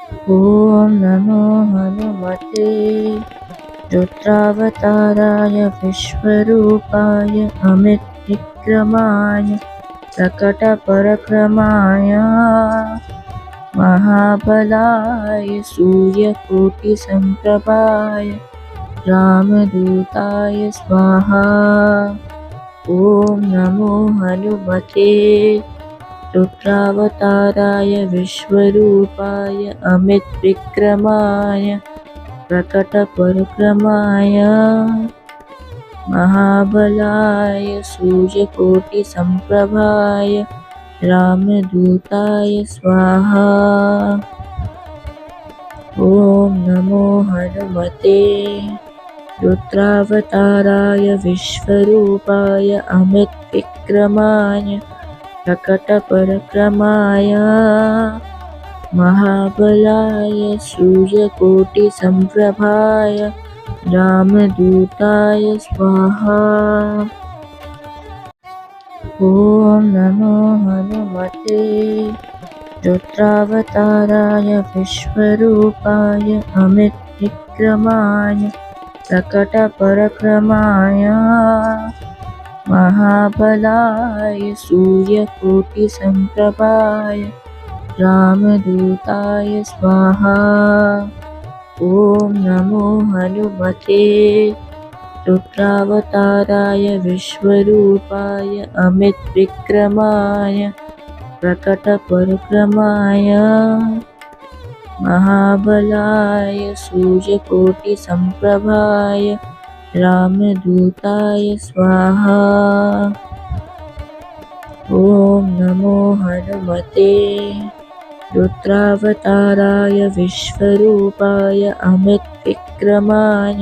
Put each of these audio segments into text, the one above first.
ॐ नमो हनुमते रुद्रावताराय विश्वरूपाय अमितविक्रमाय प्रकटपरक्रमाय महाबलाय सूर्यकोटिसम्प्रभाय रामदूताय स्वाहा। ॐ नमो हनुमते रुद्रावताराय विश्वरूपाय अमितविक्रमाय प्रकटपरक्रमाय महाबलाय सूर्यकोटिसम्प्रभाय रामदूताय स्वाहा। ॐ नमो हनुमते रुद्रावताराय विश्वरूपाय अमितविक्रमाय प्रकटपरक्रमाय महाबलाय सूर्यकोटिसम्प्रभाय रामदूताय स्वाहा। ॐ नमो हनुमते रुद्रावताराय विश्वरूपाय अमितविक्रमाय प्रकटपरक्रमाय महाबलाय सूर्यकोटिसम्प्रभाय रामदूताय स्वाहा। ॐ नमो हनुमते रुद्रावताराय विश्वरूपाय अमितविक्रमाय प्रकटपरक्रमाय महाबलाय सूर्यकोटिसम्प्रभाय रामदूताय स्वाहा। ॐ नमो हनुमते रुद्रावताराय विश्वरूपाय अमितविक्रमाय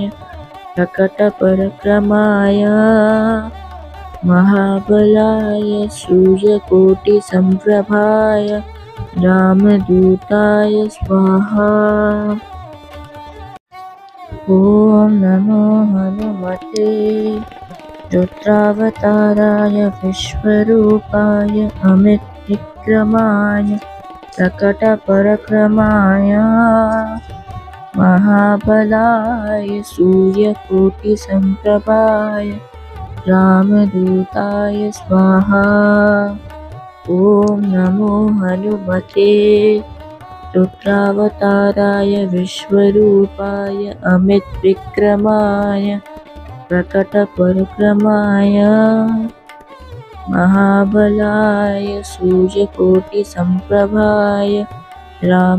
प्रकटपरक्रमाय महाबलाय सूर्यकोटिसम्प्रभाय रामदूताय स्वाहा। ॐ नमो हनुमते रुद्रावताराय विश्वरूपाय अमितविक्रमाय प्रकटपरक्रमाय महाबलाय सूर्यकोटिसम्प्रभाय रामदूताय स्वाहा। ॐ नमो हनुमते रुद्रावताराय विश्वरूपाय अमितविक्रमाय प्रकटपरक्रमाय महाबलाय सूर्यकोटिसम्प्रभाय राम